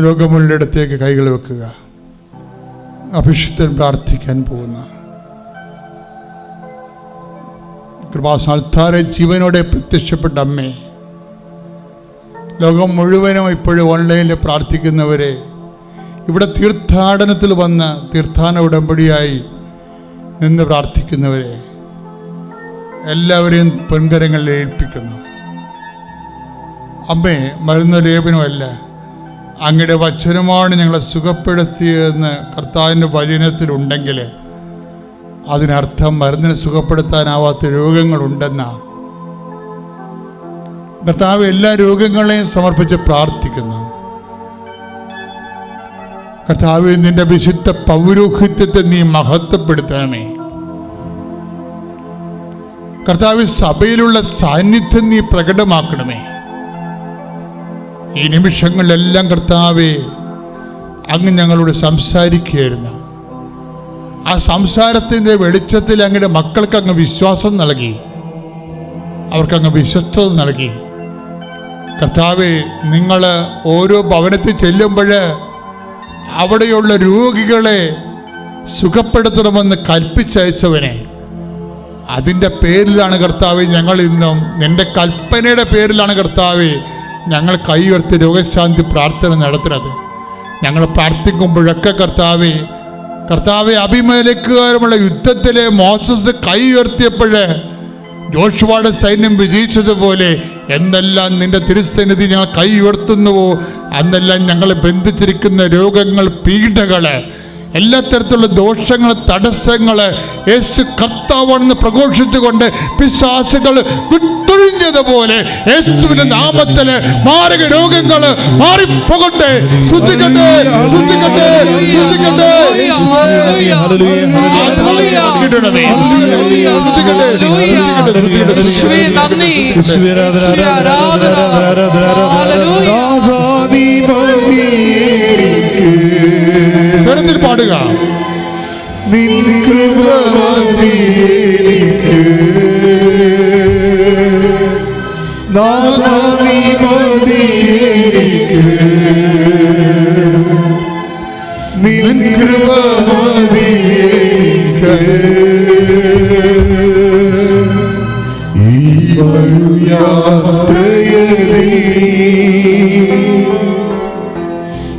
രോഗമുള്ളിടത്തേക്ക് കൈകൾ വെക്കുക. അഭിഷിക്തൻ പ്രാർത്ഥിക്കാൻ പോകുന്ന കൃപാസ്ഥാനത്താരെ ജീവനോടെ പ്രത്യക്ഷപ്പെട്ട അമ്മേ, ലോകം മുഴുവനും ഇപ്പോഴും ഓൺലൈനിൽ പ്രാർത്ഥിക്കുന്നവരെ, ഇവിടെ തീർത്ഥാടനത്തിൽ വന്ന് തീർത്ഥാടന ഉടമ്പടിയായി നിന്ന് പ്രാർത്ഥിക്കുന്നവരെ എല്ലാവരെയും പൊൻകരങ്ങളിൽ ഏൽപ്പിക്കുന്നു. അമ്മേ, മരുന്ന് ലേപനമല്ല, അങ്ങയുടെ വചനമാണ് ഞങ്ങളെ സുഖപ്പെടുത്തിയതെന്ന് കർത്താവിൻ്റെ വചനത്തിലുണ്ടെങ്കിൽ അതിനർത്ഥം മരുന്നിനെ സുഖപ്പെടുത്താനാവാത്ത രോഗങ്ങളുണ്ടെന്നാണ്. കർത്താവ് എല്ലാ രോഗങ്ങളെയും സമർപ്പിച്ച് പ്രാർത്ഥിക്കുന്നു. കർത്താവ്, നിന്റെ വിശുദ്ധ പൗരോഹിത്യത്തെ നീ മഹത്വപ്പെടുത്തണമേ. കർത്താവ്, സഭയിലുള്ള സാന്നിധ്യം നീ പ്രകടമാക്കണമേ. ഈ നിമിഷങ്ങളിലെല്ലാം കർത്താവേ, അങ്ങ് ഞങ്ങളോട് സംസാരിക്കുകയായിരുന്നു. ആ സംസാരത്തിൻ്റെ വെളിച്ചത്തിൽ അങ്ങയുടെ മക്കൾക്ക് അങ്ങ് വിശ്വാസം നൽകി, അവർക്കങ്ങ് വിശ്വസ്തത നൽകി. കർത്താവേ, നിങ്ങൾ ഓരോ ഭവനത്തിൽ ചെല്ലുമ്പോൾ അവിടെയുള്ള രോഗികളെ സുഖപ്പെടുത്തണമെന്ന് കൽപ്പിച്ചയച്ചവനെ, അതിൻ്റെ പേരിലാണ് കർത്താവേ ഞങ്ങൾ ഇന്നും, നിൻ്റെ കൽപ്പനയുടെ പേരിലാണ് കർത്താവേ ഞങ്ങൾ കൈ ഉയർത്തി രോഗശാന്തി പ്രാർത്ഥന നടത്തുന്നത്. ഞങ്ങൾ പ്രാർത്ഥിക്കുമ്പോഴൊക്കെ കർത്താവെ അബിമേലെക്കുകാരുമുള്ള യുദ്ധത്തിലെ മോസസ് കൈ ഉയർത്തിയപ്പോൾ ജോഷുവയുടെ സൈന്യം വിജയിച്ചതുപോലെ എന്തെല്ലാം നിന്റെ തിരുസന്നിധി ഞങ്ങൾ കൈ ഉയർത്തുന്നുവോ അന്നെല്ലാം ഞങ്ങളെ ബന്ധിച്ചിരിക്കുന്ന രോഗങ്ങൾ, പീഡകൾ, എല്ലാ തരത്തിലുള്ള ദോഷങ്ങൾ, തടസ്സങ്ങൾ യേശു കർത്താവാണെന്ന് പ്രഘോഷിച്ചുകൊണ്ട് പിശാചുകൾ വിട്ടൊഴിഞ്ഞതുപോലെ യേശുവിന്റെ നാമത്തിൽ മാരക രോഗങ്ങൾ മാറിപ്പോകട്ടെ. ശ്രദ്ധിക്കട്ടെ, ശ്രദ്ധിക്കട്ടെ, ശ്രദ്ധിക്കട്ടെ. പാടുക. നിൻ കൃപ മതി എനിക്ക്, നാഥാ നീ മതി എനിക്ക്, നിൻ കൃപ മതി എനിക്ക്. ഈ യാത്രയിൽ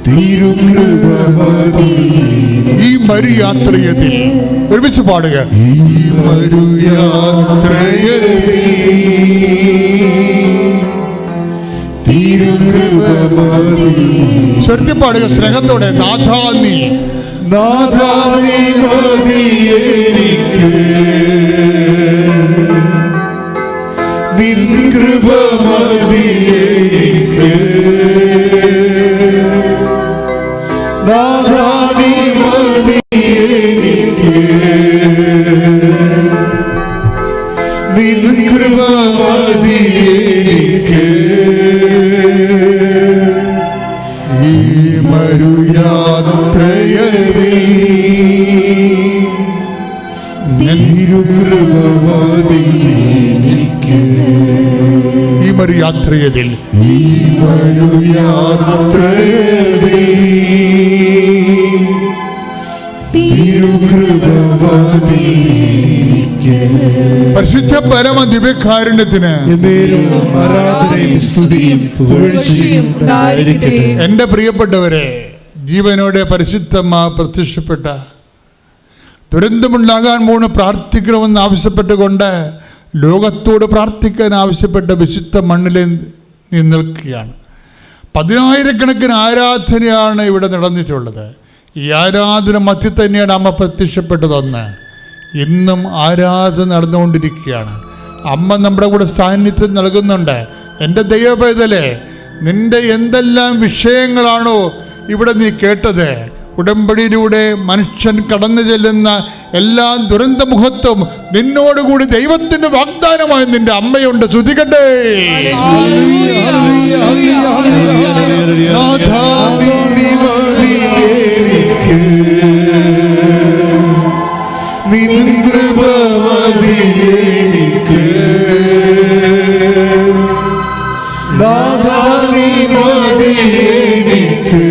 തിരുകൃപ മതി. ഈ മരുയാത്രയതിൽ ഒരുമിച്ച് പാടുക. ഈ മരുയാത്രയതിൽ തിരുകൃപ മതി. ശക്തി പാടുക, സ്നേഹത്തോടെ. നാഥാ നീ, നാഥാ നീ മതി എനിക്ക്, നിൻ കൃപ മതി എനിക്ക്, നാഥാ നീ മതി എനിക്ക്, നിൻ കൃപ മതി എനിക്ക്. ഈ മരുയാത്രയതിൽ തിരുകൃപ മതി എനിക്ക്. ഈ മരുയാത്രയതിൽ, ഈ മരുയാത്രയതിൽ തിരുകൃപ മതി എനിക്ക്. പരിശുദ്ധ പരമ ദിവ്യകാരുണ്യത്തിന് ആരാധനയും സ്തുതിയും പുകഴ്ചയും ഉണ്ടായിരിക്കട്ടെ. എൻ്റെ പ്രിയപ്പെട്ടവരെ, ജീവനോടെ പരിശുദ്ധമാ പ്രത്യക്ഷപ്പെട്ട ദുരന്തമുണ്ടാകാൻ പോണ് പ്രാർത്ഥിക്കണമെന്ന് ആവശ്യപ്പെട്ടുകൊണ്ട് ലോകത്തോട് പ്രാർത്ഥിക്കാൻ ആവശ്യപ്പെട്ട വിശുദ്ധ മണ്ണിൽ നിൽക്കുകയാണ്. 10,000-കണക്കിന് ആരാധനയാണ് ഇവിടെ നടന്നിട്ടുള്ളത്. ഈ ആരാധന മധ്യത്തിൽ തന്നെയാണ് അമ്മ പ്രത്യക്ഷപ്പെട്ടതെന്ന്. ഇന്നും ആരാധന നടന്നുകൊണ്ടിരിക്കുകയാണ്. അമ്മ നമ്മുടെ കൂടെ സാന്നിധ്യം നൽകുന്നുണ്ട്. എൻ്റെ ദൈവപൈതലേ, നിന്റെ എന്തെല്ലാം വിഷയങ്ങളാണോ ഇവിടെ നീ കേട്ടത്, ഉടമ്പടിയിലൂടെ മനുഷ്യൻ കടന്നു ചെല്ലുന്ന എല്ലാ ദുരന്തമുഖത്തും നിന്നോടുകൂടി ദൈവത്തിന്റെ വാഗ്ദാനമായി നിന്റെ അമ്മയുണ്ട്. ശ്രുതികട്ടെ. നിൻ കൃപ മതി എനിക്ക്, നാഥാ നീ മതി എനിക്ക്,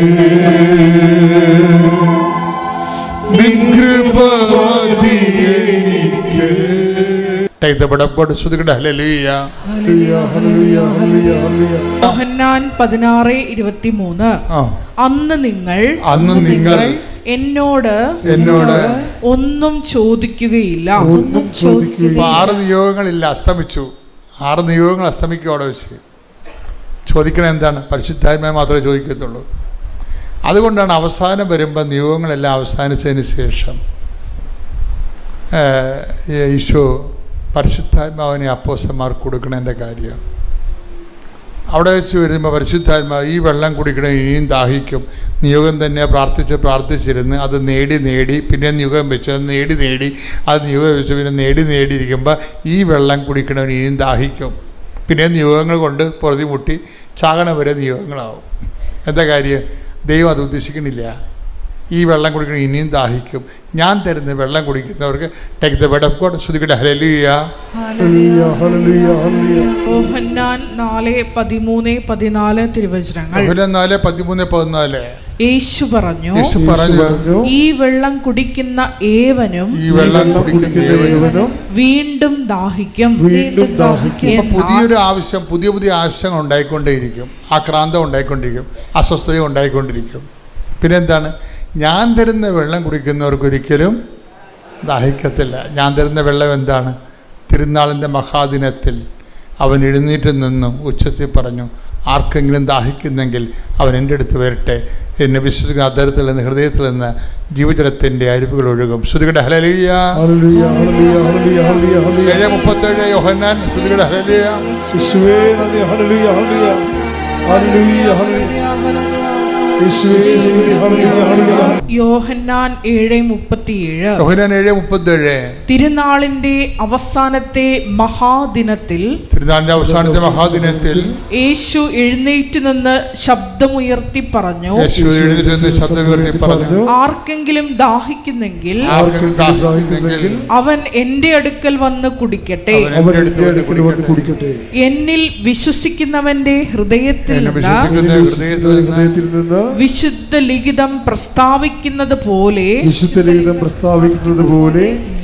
Take the word of God. ശ്രുതിക്കട്ടെ. ഹല്ലേലൂയ. യോഹന്നാൻ 16:23. അന്ന് നിങ്ങൾ എന്നോട് ഒന്നും ചോദിക്കുകയില്ല. 6 നിയോഗങ്ങളില്ല, അസ്തമിച്ചു. 6 നിയോഗങ്ങൾ അസ്തമിക്കും അവിടെ വെച്ച്. ചോദിക്കണേ എന്താണ്? പരിശുദ്ധാത്മാവ് മാത്രമേ ചോദിക്കത്തുള്ളൂ. അതുകൊണ്ടാണ് അവസാനം വരുമ്പോൾ നിയോഗങ്ങളെല്ലാം അവസാനിച്ചതിന് ശേഷം ഈശോ പരിശുദ്ധാത്മാവിനെ അപ്പോസ്തലന്മാർക്ക് കൊടുക്കണതിൻ്റെ കാര്യം. അവിടെ വെച്ച് വരുമ്പോൾ പരിശുദ്ധാത്മാവ് ഈ വെള്ളം കുടിക്കണേ, ഇനിയും ദാഹിക്കും. നിയോഗം തന്നെ പ്രാർത്ഥിച്ചിരുന്ന് അത് നേടി പിന്നെ നിയോഗം വെച്ച് അത് നേടി അത് നിയോഗം വെച്ച് പിന്നെ നേടിയിരിക്കുമ്പോൾ ഈ വെള്ളം കുടിക്കണവന് ഇനിയും ദാഹിക്കും. പിന്നെ നിയോഗങ്ങൾ കൊണ്ട് പൊറുതിമുട്ടി ചാകണ വരെ നിയോഗങ്ങളാവും. എന്താ കാര്യം? ദൈവം അത് ഉദ്ദേശിക്കണില്ല. ഈ വെള്ളം കുടിക്കണം, ഇനിയും ദാഹിക്കും. ഞാൻ തരുന്ന വെള്ളം കുടിക്കുന്നവർക്ക് take the word of God. ശ്രുതിക്കട്ടെ. ഹല്ലേലൂയ. യോഹന്നാൻ 4:13-14 തിരുവചനങ്ങൾ. യോഹന്നാൻ 4:13-14. യേശു പറഞ്ഞു, ഈ വെള്ളം കുടിക്കുന്ന ഏവനും വീണ്ടും ദാഹിക്കും. പുതിയൊരു ആവശ്യം, പുതിയ ആവശ്യങ്ങൾ ഉണ്ടായിക്കൊണ്ടേയിരിക്കും. ആക്രാന്തം ഉണ്ടായിക്കൊണ്ടിരിക്കും, അസ്വസ്ഥത ഉണ്ടായിക്കൊണ്ടിരിക്കും. പിന്നെന്താണ്? ഞാൻ തരുന്ന വെള്ളം കുടിക്കുന്നവർക്ക് ഒരിക്കലും ദാഹിക്കത്തില്ല. ഞാൻ തരുന്ന വെള്ളം എന്താണ്? തിരുനാളിൻ്റെ മഹാദിനത്തിൽ അവൻ എഴുന്നേറ്റ് നിന്ന് ഉച്ചത്തിൽ പറഞ്ഞു, ആർക്കെങ്കിലും ദാഹിക്കുന്നെങ്കിൽ അവൻ എൻ്റെ അടുത്ത് വരട്ടെ. എന്നെ വിശ്വസിക്കുന്ന അധരത്തിൽ നിന്ന് ഹൃദയത്തിൽ നിന്ന് ജീവജലത്തിൻ്റെ അരുവികൾ ഒഴുകും. ശ്രുതികടെ. ഹല്ലേലൂയ. 7:37 യോഹന്നാൻ. ശ്രുതികടെ. ഹല്ലേലൂയ. യോഹന്നാൻ 7:37. തിരുനാളിന്റെ അവസാനത്തെ മഹാദിനത്തിൽ യേശു എഴുന്നേറ്റ് നിന്ന് ശബ്ദമുയർത്തി പറഞ്ഞു, ആർക്കെങ്കിലും ദാഹിക്കുന്നെങ്കിൽ അവൻ എന്റെ അടുക്കൽ വന്ന് കുടിക്കട്ടെ. എന്നിൽ വിശ്വസിക്കുന്നവന്റെ ഹൃദയത്തിൽ നിന്ന് വിശുദ്ധ ലിഖിതം പ്രസ്താവിക്കുന്നത് പോലെ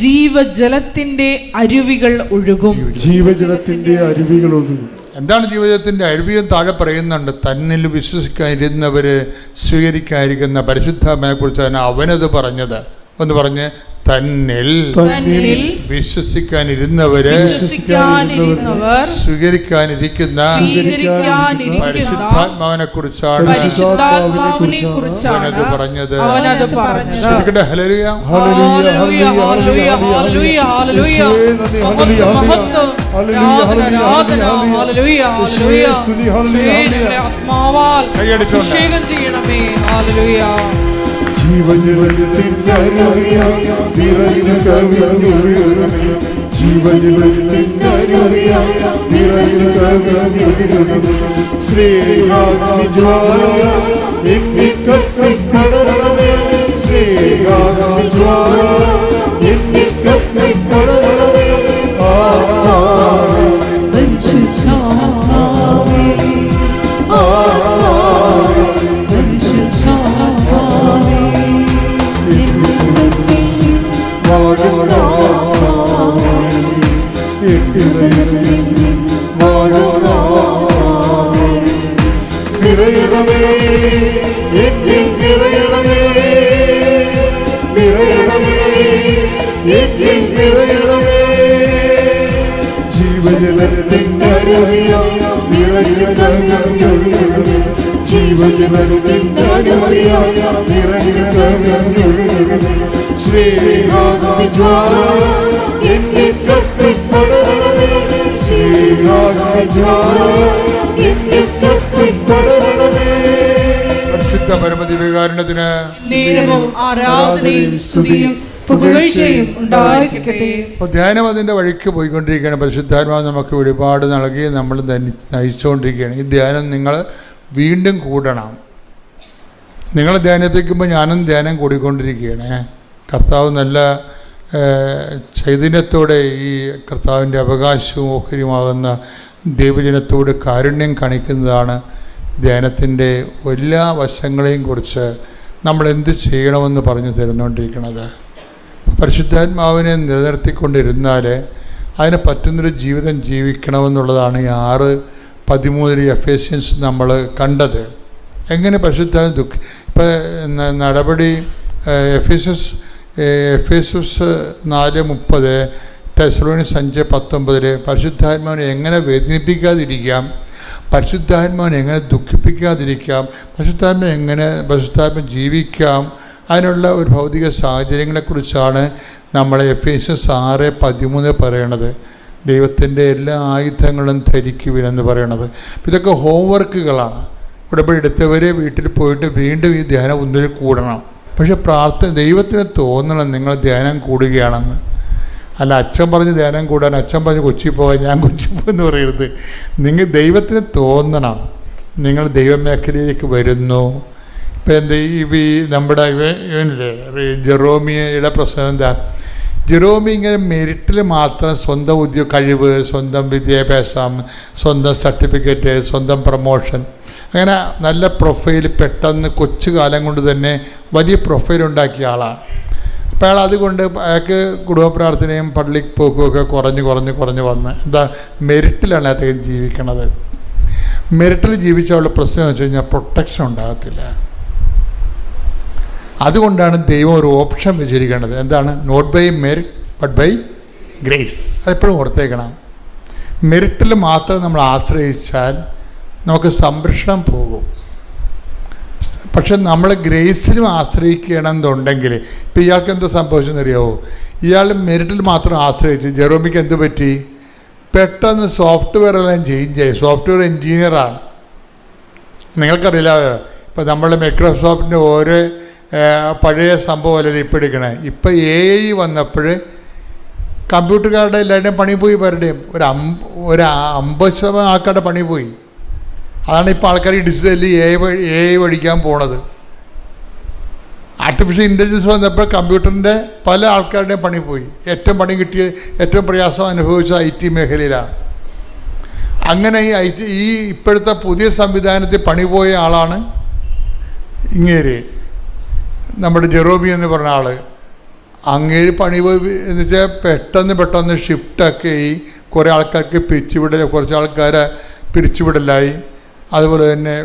ജീവജലത്തിന്റെ അരുവികൾ ഒഴുകും. എന്താണ് ജീവജലത്തിന്റെ അരുവിയും? താഴെ പറയുന്നുണ്ട്, തന്നിൽ വിശ്വസിക്കാതിരുന്നവര് സ്വീകരിക്കാതിരിക്കുന്ന പരിശുദ്ധാത്മാവിനെ കുറിച്ചാണ് അവനത് പറഞ്ഞത്. ഒന്ന് പറഞ്ഞ്, തന്നിൽ വിശ്വസിക്കാനിരുന്നവര് സ്വീകരിക്കാനിരിക്കുന്ന പരിശുദ്ധാത്മാവിനെ കുറിച്ചാണ് അവനത് പറഞ്ഞത്. അഭിഷേകം ചെയ്യണമേ. പരിശുദ്ധ പരമദിവ്യകാരുണ്യത്തിന് നേരവും ആരാധനയും സ്തുതിയും പുകഴ്ചയും ഉണ്ടായിരിക്കട്ടെ. ധ്യാനം അതിൻ്റെ വഴിക്ക് പോയിക്കൊണ്ടിരിക്കുകയാണ്. പരിശുദ്ധാത്മാവ് നമുക്ക് ഒരുപാട് നൽകി നമ്മൾ നയിച്ചുകൊണ്ടിരിക്കുകയാണ്. ഈ ധ്യാനം നിങ്ങൾ വീണ്ടും കൂടണം. നിങ്ങൾ ധ്യാനിപ്പിക്കുമ്പോൾ ഞാനും ധ്യാനം കൂടിക്കൊണ്ടിരിക്കുകയാണ്. കർത്താവ് നല്ല ചൈതന്യത്തോടെ ഈ കർത്താവിൻ്റെ അവകാശവും ഓഹരിയുമാകുന്ന ദൈവജനത്തോട് കാരുണ്യം കാണിക്കുന്നതാണ് ധ്യാനത്തിൻ്റെ എല്ലാ വശങ്ങളെയും കുറിച്ച് നമ്മൾ എന്ത് ചെയ്യണമെന്ന് പറഞ്ഞു തരുന്നുകൊണ്ടിരിക്കുന്നത്. പരിശുദ്ധാത്മാവിനെ നിലനിർത്തിക്കൊണ്ടിരുന്നാൽ അതിന് പറ്റുന്നൊരു ജീവിതം ജീവിക്കണമെന്നുള്ളതാണ് ഈ 6:13 എഫേസ്യൻസ് നമ്മൾ കണ്ടത്. എങ്ങനെ പരിശുദ്ധാത്മ ഇപ്പം നടപടി എഫേസസ് 4:30, തെസ്സലോനിക്കർ 5:19 പരിശുദ്ധാത്മാവിനെ എങ്ങനെ വേദനിപ്പിക്കാതിരിക്കാം, പരിശുദ്ധാത്മാവിനെ എങ്ങനെ ദുഃഖിപ്പിക്കാതിരിക്കാം, പരിശുദ്ധാത്മ ജീവിക്കാം, അതിനുള്ള ഒരു ഭൗതിക സാഹചര്യങ്ങളെക്കുറിച്ചാണ് നമ്മൾ എഫേസ്യസ് 6:13 പറയണത്. ദൈവത്തിൻ്റെ എല്ലാ ആയുധങ്ങളും ധരിക്കുവിനെന്ന് പറയണത്. ഇതൊക്കെ ഹോംവർക്കുകളാണ്. ഉടമ്പടി എടുത്തവരെ വീട്ടിൽ പോയിട്ട് വീണ്ടും ഈ ധ്യാനം ഒന്നിൽ കൂടണം. പക്ഷെ ദൈവത്തിന് തോന്നണം നിങ്ങൾ ധ്യാനം കൂടുകയാണെന്ന്. അല്ല അച്ഛൻ പറഞ്ഞ് ധ്യാനം കൂടാൻ, അച്ഛൻ പറഞ്ഞ് കൊച്ചി പോകാൻ, ഞാൻ കൊച്ചി പോകുമെന്ന് പറയരുത്. നിങ്ങൾ ദൈവത്തിന് തോന്നണം നിങ്ങൾ ദൈവമേഖലയിലേക്ക് വരുന്നു. ഇപ്പം എന്താ ഈ നമ്മുടെ ഇവനില്ലേ ജെറോമിയുടെ പ്രശ്നം എന്താ? ജെറോമി ഇങ്ങനെ മെറിറ്റിൽ മാത്രം സ്വന്തം കഴിവ്, സ്വന്തം വിദ്യാഭ്യാസം, സ്വന്തം സർട്ടിഫിക്കറ്റ്, സ്വന്തം പ്രൊമോഷൻ, അങ്ങനെ നല്ല പ്രൊഫൈൽ പെട്ടെന്ന് കൊച്ചു കാലം കൊണ്ട് തന്നെ വലിയ പ്രൊഫൈൽ ഉണ്ടാക്കിയ ആളാണ്. അപ്പോൾ അയാൾ അതുകൊണ്ട് അയാൾക്ക് കുടുംബ പ്രാർത്ഥനയും പള്ളിക്ക് പോക്കുമൊക്കെ കുറഞ്ഞ് വന്ന് എന്താ മെറിറ്റിലാണ് അദ്ദേഹം ജീവിക്കണത്. മെറിറ്റിൽ ജീവിച്ചവളുടെ പ്രശ്നം എന്ന് വെച്ച് കഴിഞ്ഞാൽ പ്രൊട്ടക്ഷൻ ഉണ്ടാകത്തില്ല. അതുകൊണ്ടാണ് ദൈവം ഒരു ഓപ്ഷൻ വെച്ചിരിക്കുന്നത്. എന്താണ്? Not by merit but by grace. അതെപ്പോഴും ഓർത്തേക്കണം. മെറിറ്റിൽ മാത്രം നമ്മൾ ആശ്രയിച്ചാൽ നമുക്ക് സംരക്ഷണം പോകും. പക്ഷെ നമ്മൾ ഗ്രേസിലും ആശ്രയിക്കണമെന്നുണ്ടെങ്കിൽ, ഇപ്പോൾ ഇയാൾക്ക് എന്താ സംഭവിച്ചെന്നറിയാവോ? ഇയാൾ മെറിറ്റിൽ മാത്രം ആശ്രയിച്ച് ജെറോമിക്ക് എന്ത് പറ്റി? പെട്ടെന്ന് സോഫ്റ്റ്വെയർ എല്ലാം ചേഞ്ച് ആയി. സോഫ്റ്റ്വെയർ എൻജിനീയറാണ്. നിങ്ങൾക്കറിയില്ല, ഇപ്പോൾ നമ്മൾ മൈക്രോസോഫ്റ്റിൻ്റെ ഓരോ പഴയ സംഭവമല്ലല്ലോ ഇപ്പോൾ എടുക്കണേ. ഇപ്പോൾ AI വന്നപ്പോൾ കമ്പ്യൂട്ടർകാരുടെ എല്ലാവരുടെയും പണി പോയി. പലരുടെയും ഒരു 50% ആൾക്കാരുടെ പണി പോയി. അതാണ് ഇപ്പോൾ ആൾക്കാർ ഈ ഡിജിറ്റലി AI പഠിക്കാൻ പോണത്. ആർട്ടിഫിഷ്യൽ ഇൻ്റലിജൻസ് വന്നപ്പോൾ കമ്പ്യൂട്ടറിൻ്റെ പല ആൾക്കാരുടെയും പണി പോയി. ഏറ്റവും പണി കിട്ടിയ, ഏറ്റവും പ്രയാസം അനുഭവിച്ച IT മേഖലയിലാണ്. അങ്ങനെ ഈ ഇപ്പോഴത്തെ പുതിയ സംവിധാനത്തിൽ പണി പോയ ആളാണ് ഇങ്ങേര്, നമ്മുടെ ജെറോമി എന്ന് പറഞ്ഞ ആൾ. അങ്ങേര് പണി പോയി എന്ന് വെച്ചാൽ പെട്ടെന്ന് ഷിഫ്റ്റൊക്കെ ഈ കുറേ ആൾക്കാർക്ക് പിരിച്ചുവിടൽ, കുറച്ച് ആൾക്കാരെ പിരിച്ചുവിടലായി. അതുപോലെ തന്നെ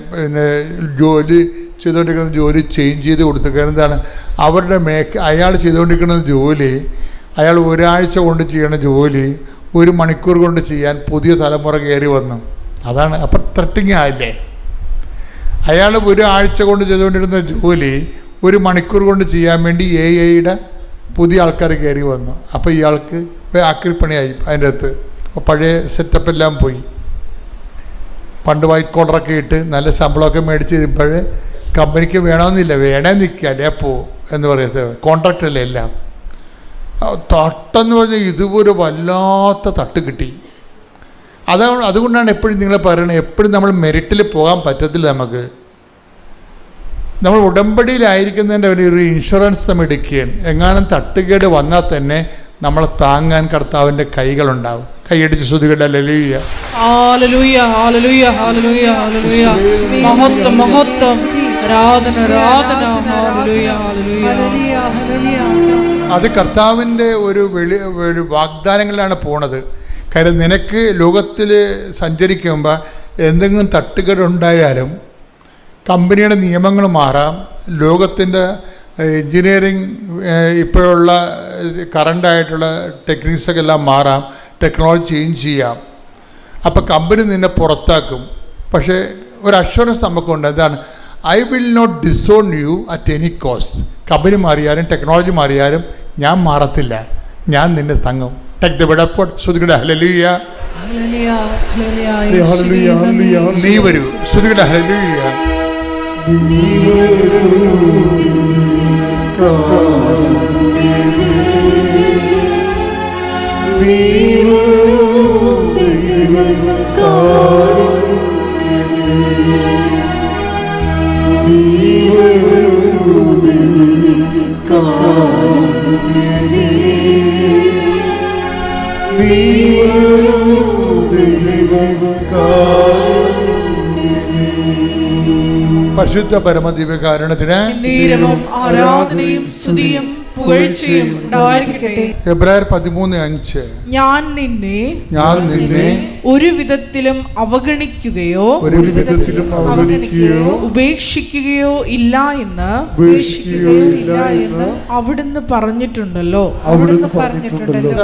ജോലി ചെയ്തുകൊണ്ടിരിക്കുന്ന ജോലി ചേഞ്ച് ചെയ്ത് കൊടുത്തു. കാരണം എന്താണ്? അവരുടെ അയാൾ ചെയ്തുകൊണ്ടിരിക്കുന്ന ജോലി, അയാൾ ഒരാഴ്ച കൊണ്ട് ചെയ്യണ ജോലി 1 മണിക്കൂർ കൊണ്ട് ചെയ്യാൻ പുതിയ തലമുറ കയറി വന്നു. അതാണ്. അപ്പം ത്രട്ടിങ് ആയില്ലേ? അയാൾ ഒരാഴ്ച കൊണ്ട് ചെയ്തുകൊണ്ടിരുന്ന ജോലി 1 മണിക്കൂർ കൊണ്ട് ചെയ്യാൻ വേണ്ടി AIയുടെ പുതിയ ആൾക്കാർ കയറി വന്നു. അപ്പോൾ ഇയാൾക്ക് ആക്രിപ്പണിയായി അതിൻ്റെ അകത്ത്. അപ്പോൾ പഴയ സെറ്റപ്പെല്ലാം പോയി. പണ്ട് വൈറ്റ് കോളറൊക്കെ ഇട്ട് നല്ല ശമ്പളമൊക്കെ മേടിച്ച് കഴിയുമ്പോൾ കമ്പനിക്ക് വേണമെന്നില്ല, വേണേ നിൽക്കുക അല്ലേ പോ എന്ന് പറയുന്നത്. കോൺട്രാക്റ്റല്ലേ എല്ലാം. തട്ടെന്ന് പറഞ്ഞാൽ ഇതുപോലെ വല്ലാത്ത തട്ട് കിട്ടി. അതുകൊണ്ടാണ് എപ്പോഴും നിങ്ങൾ പറയണത്, എപ്പോഴും നമ്മൾ മെറിറ്റിൽ പോകാൻ പറ്റത്തില്ല. നമ്മൾ ഉടമ്പടിയിലായിരിക്കുന്നതിൻ്റെ ഒരു ഇൻഷുറൻസ് നമ്മൾ എടുക്കുകയാണ്. എങ്ങാനും തട്ടുകേട് വന്നാൽ തന്നെ നമ്മളെ താങ്ങാൻ കർത്താവിൻ്റെ കൈകളുണ്ടാവും. കൈയടിച്ച് സ്തുതിക്കട്ടെ. ഹല്ലേലൂയ, ഹല്ലേലൂയ, ഹല്ലേലൂയ, ഹല്ലേലൂയ, ഹല്ലേലൂയ. മഹത്വം, മഹത്വം, ആരാധന, ആരാധന. ഹല്ലേലൂയ, ഹല്ലേലൂയ, ഹല്ലേലൂയ. അത് കർത്താവിൻ്റെ ഒരു വാഗ്ദാനങ്ങളിലാണ് പോണത്. കാര്യം നിനക്ക് ലോകത്തിൽ സഞ്ചരിക്കുമ്പോൾ എന്തെങ്കിലും തട്ടുകേടുണ്ടായാലും കമ്പനിയുടെ നിയമങ്ങൾ മാറാം, ലോകത്തിൻ്റെ എൻജിനീയറിങ് ഇപ്പോഴുള്ള കറണ്ടായിട്ടുള്ള ടെക്നിക്സൊക്കെ എല്ലാം മാറാം, ടെക്നോളജി ചേഞ്ച് ചെയ്യാം. അപ്പോൾ കമ്പനി നിന്നെ പുറത്താക്കും. പക്ഷേ ഒരു അഷ്വറൻസ് നമുക്കുണ്ട്. എന്താണ്? I will not disown you at any cost. Company മാറിയാലും ടെക്നോളജി മാറിയാലും ഞാൻ മാറത്തില്ല, ഞാൻ നിന്നെ തങ്ങും. Take the bed up. ശ്രുതികട ഹല്ലേലൂയ, നീ വരൂ. ശ്രുതികട ഹല്ലേലൂയ. പരിശുദ്ധ പരമദിവ്യകാരുണ്യത്തിന് ആരാധനയും സ്തുതിയും പുകഴ്ചയും ഉണ്ടായിരിക്കട്ടെ. എബ്രായർ 13:5 ഞാൻ നിന്നെ ഒരു വിധത്തിലും അവഗണിക്കുകയോ ഉപേക്ഷിക്കുകയോ ഇല്ല എന്ന് അവിടുന്ന് പറഞ്ഞിട്ടുണ്ടല്ലോ.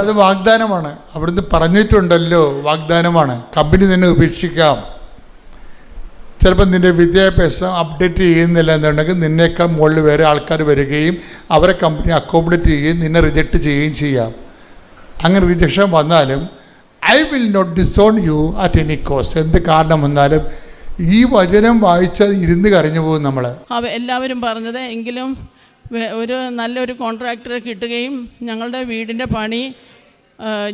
അത് വാഗ്ദാനമാണ്. അവിടുന്ന് പറഞ്ഞിട്ടുണ്ടല്ലോ, വാഗ്ദാനമാണ്. കമ്പനി നിന്നെ ഉപേക്ഷിക്കാം. ചിലപ്പോൾ നിൻ്റെ വിദ്യാഭ്യാസം അപ്ഡേറ്റ് ചെയ്യുന്നില്ല എന്നുണ്ടെങ്കിൽ നിന്നേക്കാൾ മുകളിൽ വേറെ ആൾക്കാർ വരികയും അവരെ കമ്പനി അക്കോമഡേറ്റ് ചെയ്യുകയും നിന്നെ റിജക്റ്റ് ചെയ്യുകയും ചെയ്യാം. അങ്ങനെ റിജക്ഷൻ വന്നാലും I will not disown you at any cost. എന്ത് കാരണം വന്നാലും ഈ വചനം വായിച്ചാൽ ഇരുന്ന് കരഞ്ഞു പോകും നമ്മൾ. എല്ലാവരും പറഞ്ഞത് എങ്കിലും ഒരു നല്ലൊരു കോൺട്രാക്ടറെ കിട്ടുകയും ഞങ്ങളുടെ വീടിൻ്റെ പണി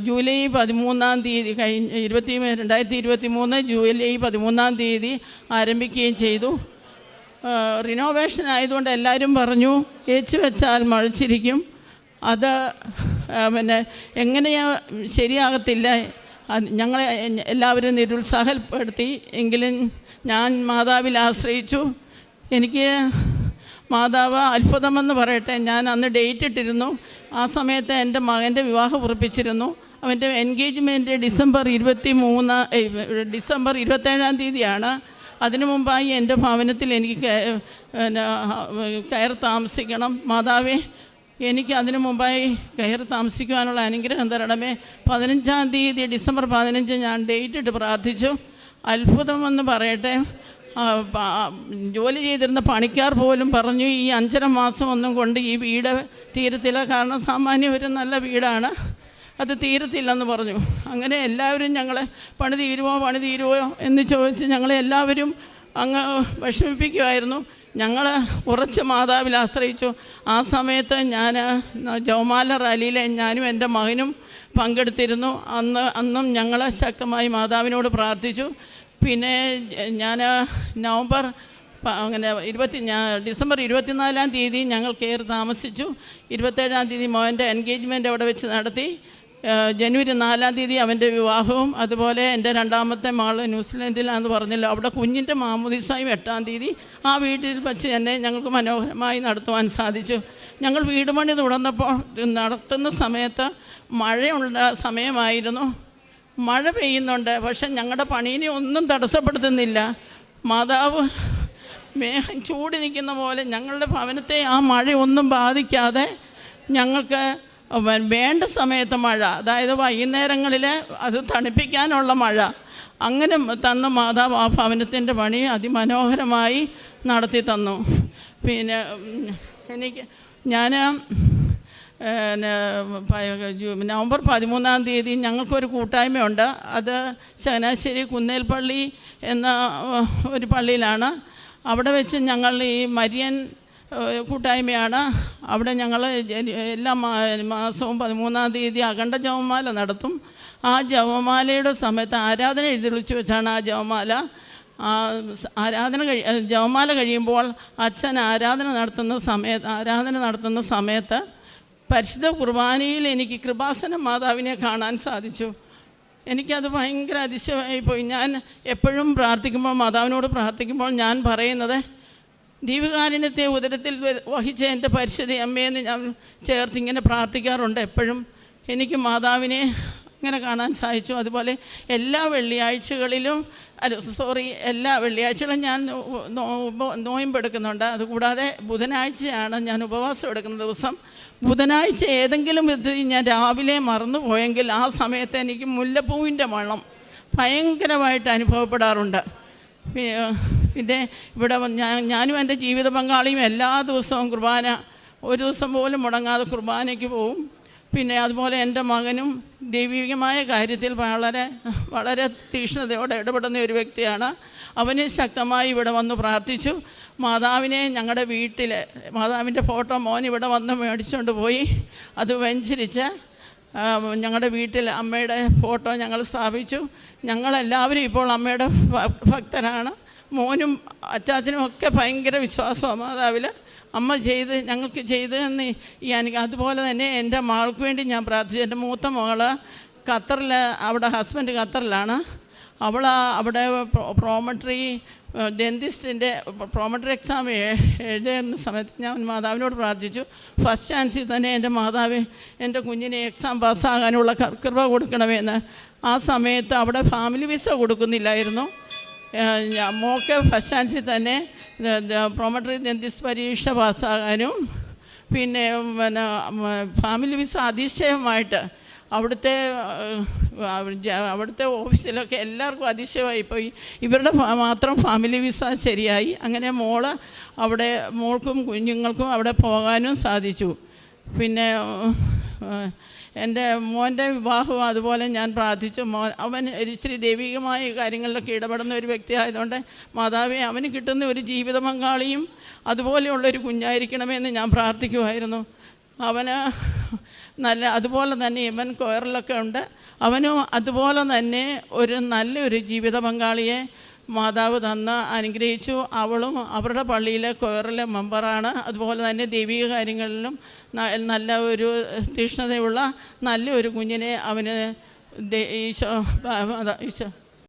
ജൂലൈ 13 കഴിഞ്ഞ 2023 ജൂലൈ 13 ആരംഭിക്കുകയും ചെയ്തു. റിനോവേഷൻ ആയതുകൊണ്ട് എല്ലാവരും പറഞ്ഞു ഏച്ചു വെച്ചാൽ മഴച്ചിരിക്കും, അത് പിന്നെ എങ്ങനെയാ ശരിയാകത്തില്ല. ഞങ്ങളെ എല്ലാവരും നിരുത്സാഹപ്പെടുത്തി. എങ്കിലും ഞാൻ മാതാവിൽ ആശ്രയിച്ചു. എനിക്ക് മാതാവ് അത്ഭുതമെന്ന് പറയട്ടെ, ഞാൻ അന്ന് ഡേറ്റ് ഇട്ടിരുന്നു. ആ സമയത്ത് എൻ്റെ മകൻ്റെ വിവാഹം ഉറപ്പിച്ചിരുന്നു. അവൻ്റെ എൻഗേജ്മെൻറ്റ് ഡിസംബർ 27 അതിനു മുമ്പായി എൻ്റെ ഭവനത്തിൽ എനിക്ക് കയറി താമസിക്കണം. മാതാവേ, എനിക്ക് അതിനു മുമ്പായി കയറി താമസിക്കുവാനുള്ള അനുഗ്രഹം തരണമേ. 15 ഡിസംബർ 15 ഞാൻ ഡേറ്റ് ഇട്ട് പ്രാർത്ഥിച്ചു. അത്ഭുതമെന്ന് പറയട്ടെ, ജോലി ചെയ്തിരുന്ന പണിക്കാർ പോലും പറഞ്ഞു ഈ 5.5 മാസം ഒന്നും കൊണ്ട് ഈ വീട് തീരത്തില്ല. കാരണം സാമാന്യം ഒരു നല്ല വീടാണ്, അത് തീരത്തില്ലെന്ന് പറഞ്ഞു. അങ്ങനെ എല്ലാവരും ഞങ്ങളെ പണി തീരുമോ എന്ന് ചോദിച്ച് ഞങ്ങളെ എല്ലാവരും അങ്ങ് വിഷമിപ്പിക്കുമായിരുന്നു. ഞങ്ങൾ ഉറച്ച് മാതാവിൽ ആശ്രയിച്ചു. ആ സമയത്ത് ഞാൻ ജവമാല റാലിയിൽ ഞാനും എൻ്റെ മകനും പങ്കെടുത്തിരുന്നു. അന്നും ഞങ്ങൾ ശക്തമായി മാതാവിനോട് പ്രാർത്ഥിച്ചു. പിന്നെ ഞാൻ ഡിസംബർ 24 ഞങ്ങൾ കയറി താമസിച്ചു. 27 മോൻ്റെ എൻഗേജ്മെൻറ്റ് അവിടെ വെച്ച് നടത്തി. ജനുവരി 4 അവൻ്റെ വിവാഹവും, അതുപോലെ എൻ്റെ രണ്ടാമത്തെ മകൾ ന്യൂസിലൻഡിലാണെന്ന് പറഞ്ഞല്ലോ, അവിടെ കുഞ്ഞിൻ്റെ മാമോദീസായും 8 ആ വീട്ടിൽ വച്ച് തന്നെ ഞങ്ങൾക്ക് മനോഹരമായി നടത്തുവാൻ സാധിച്ചു. ഞങ്ങൾ വീട് പണി നടത്തുന്ന സമയത്ത് മഴയുള്ള സമയമായിരുന്നു. മഴ പെയ്യുന്നുണ്ട്, പക്ഷെ ഞങ്ങളുടെ പണീനെ ഒന്നും തടസ്സപ്പെടുത്തുന്നില്ല. മാതാവ് മേഘം ചൂടി നിൽക്കുന്ന പോലെ ഞങ്ങളുടെ ഭവനത്തെ ആ മഴയൊന്നും ബാധിക്കാതെ ഞങ്ങൾക്ക് വേണ്ട സമയത്ത് മഴ, അതായത് വൈകുന്നേരങ്ങളിൽ അത് തണുപ്പിക്കാനുള്ള മഴ, അങ്ങനെ തന്ന മാതാവ് ആ ഭവനത്തിൻ്റെ പണി അതിമനോഹരമായി നടത്തി തന്നു. പിന്നെ ഞാൻ നവംബർ 13 ഞങ്ങൾക്കൊരു കൂട്ടായ്മയുണ്ട്. അത് ചങ്ങനാശ്ശേരി കുന്നേൽപ്പള്ളി എന്ന ഒരു പള്ളിയിലാണ്. അവിടെ വെച്ച് ഞങ്ങൾ ഈ മരിയൻ കൂട്ടായ്മയാണ്. അവിടെ ഞങ്ങൾ എല്ലാ മാസവും 13 അഖണ്ഡ ജപമാല നടത്തും. ആ ജപമാലയുടെ സമയത്ത് ആരാധന എഴുന്നള്ളിച്ച് വെച്ചാണ് ആ ജപമാല. ജപമാല കഴിയുമ്പോൾ അച്ഛൻ ആരാധന നടത്തുന്ന സമയത്ത് പരിശുദ്ധ കുർബാനയിൽ എനിക്ക് കൃപാസന മാതാവിനെ കാണാൻ സാധിച്ചു. എനിക്കത് ഭയങ്കര അതിശയമായിപ്പോയി. ഞാൻ എപ്പോഴും മാതാവിനോട് പ്രാർത്ഥിക്കുമ്പോൾ ഞാൻ പറയുന്നത്, ദീപകാരുണ്യത്തെ ഉദരത്തിൽ വഹിച്ച എൻ്റെ പരിശുദ്ധ അമ്മയെന്ന് ഞാൻ ചേർത്തിങ്ങനെ പ്രാർത്ഥിക്കാറുണ്ട് എപ്പോഴും. എനിക്ക് മാതാവിനെ അങ്ങനെ കാണാൻ സാധിച്ചു. അതുപോലെ എല്ലാ വെള്ളിയാഴ്ചകളിലും ഞാൻ നോയമ്പെടുക്കുന്നുണ്ട്. അതുകൂടാതെ ബുധനാഴ്ചയാണ് ഞാൻ ഉപവാസം എടുക്കുന്ന ദിവസം. ബുധനാഴ്ച ഏതെങ്കിലും വിധത്തിൽ ഞാൻ രാവിലെ മറന്നു പോയെങ്കിൽ ആ സമയത്ത് എനിക്ക് മുല്ലപ്പൂവിൻ്റെ മണം ഭയങ്കരമായിട്ട് അനുഭവപ്പെടാറുണ്ട്. പിന്നെ ഇവിടെ ഞാനും എൻ്റെ ജീവിത പങ്കാളിയും എല്ലാ ദിവസവും കുർബാന, ഒരു ദിവസം പോലും മുടങ്ങാതെ കുർബാനയ്ക്ക് പോവും. പിന്നെ അതുപോലെ എൻ്റെ മകനും ദൈവികമായ കാര്യത്തിൽ വളരെ തീക്ഷ്ണതയോടെ ഇടപെടുന്ന ഒരു വ്യക്തിയാണ്. അവന് ശക്തമായി ഇവിടെ വന്ന് പ്രാർത്ഥിച്ചു. മാതാവിനെ ഞങ്ങളുടെ വീട്ടിൽ മാതാവിൻ്റെ ഫോട്ടോ മോൻ ഇവിടെ വന്ന് മേടിച്ചുകൊണ്ട് പോയി അത് വെഞ്ചരിച്ച് ഞങ്ങളുടെ വീട്ടിൽ അമ്മയുടെ ഫോട്ടോ ഞങ്ങൾ സ്ഥാപിച്ചു. ഞങ്ങളെല്ലാവരും ഇപ്പോൾ അമ്മയുടെ ഭക്തരാണ്. മോനും അച്ചാച്ചനും ഒക്കെ ഭയങ്കര വിശ്വാസമാണ് മാതാവിൽ. അമ്മ ഞങ്ങൾക്ക് ചെയ്തതെന്ന് അതുപോലെ തന്നെ എൻ്റെ മകൾക്ക് വേണ്ടി ഞാൻ പ്രാർത്ഥിച്ചു. എൻ്റെ മൂത്ത മകൾ ഖത്തറിൽ, അവിടെ ഹസ്ബൻഡ് ഖത്തറിലാണ്. അവിടെ പ്രോമട്രി ഡെന്റിസ്റ്റിൻ്റെ പ്രോമട്രി എക്സാം എഴുതുന്ന സമയത്ത് ഞാൻ മാതാവിനോട് പ്രാർത്ഥിച്ചു, ഫസ്റ്റ് ചാൻസിൽ തന്നെ എൻ്റെ മാതാവ് എൻ്റെ കുഞ്ഞിനെ എക്സാം പാസ്സാകാനുള്ള കൃപ കൊടുക്കണമെന്ന്. ആ സമയത്ത് അവിടെ ഫാമിലി വിസ കൊടുക്കുന്നില്ലായിരുന്നു. മോക്ക് ഫസ്റ്റ് ചാൻസിൽ തന്നെ പ്രോമട്രി ഡെന്റിസ്റ്റ് പരീക്ഷ പാസ്സാകാനും പിന്നെ ഫാമിലി വിസ അതിശയമായിട്ട് അവിടുത്തെ ഓഫീസിലൊക്കെ എല്ലാവർക്കും അതിശയമായി പോയി. ഇവരുടെ മാത്രം ഫാമിലി വിസ ശരിയായി. അങ്ങനെ മോൾക്കും കുഞ്ഞുങ്ങൾക്കും അവിടെ പോകാനും സാധിച്ചു. പിന്നെ എൻ്റെ മോൻ്റെ വിവാഹവും അതുപോലെ ഞാൻ പ്രാർത്ഥിച്ചു. അവൻ ഇച്ചിരി ദൈവികമായ കാര്യങ്ങളിലൊക്കെ ഇടപെടുന്ന ഒരു വ്യക്തി ആയതുകൊണ്ട് മാതാവേ, അവന് കിട്ടുന്ന ഒരു ജീവിത പങ്കാളിയും അതുപോലെയുള്ളൊരു കുഞ്ഞായിരിക്കണമെന്ന് ഞാൻ പ്രാർത്ഥിക്കുമായിരുന്നു. അവന് അതുപോലെ തന്നെ ഇവൻ കൊയറിലൊക്കെ ഉണ്ട്. അവനും അതുപോലെ തന്നെ നല്ലൊരു ജീവിത പങ്കാളിയെ മാതാവ് അനുഗ്രഹിച്ചു. അവളും അവരുടെ പള്ളിയിലെ കൊയറിലെ മെമ്പറാണ്. അതുപോലെ തന്നെ ദൈവിക കാര്യങ്ങളിലും നല്ല ഒരു തീക്ഷ്ണതയുള്ള നല്ലൊരു കുഞ്ഞിനെ അവന് ഈശോ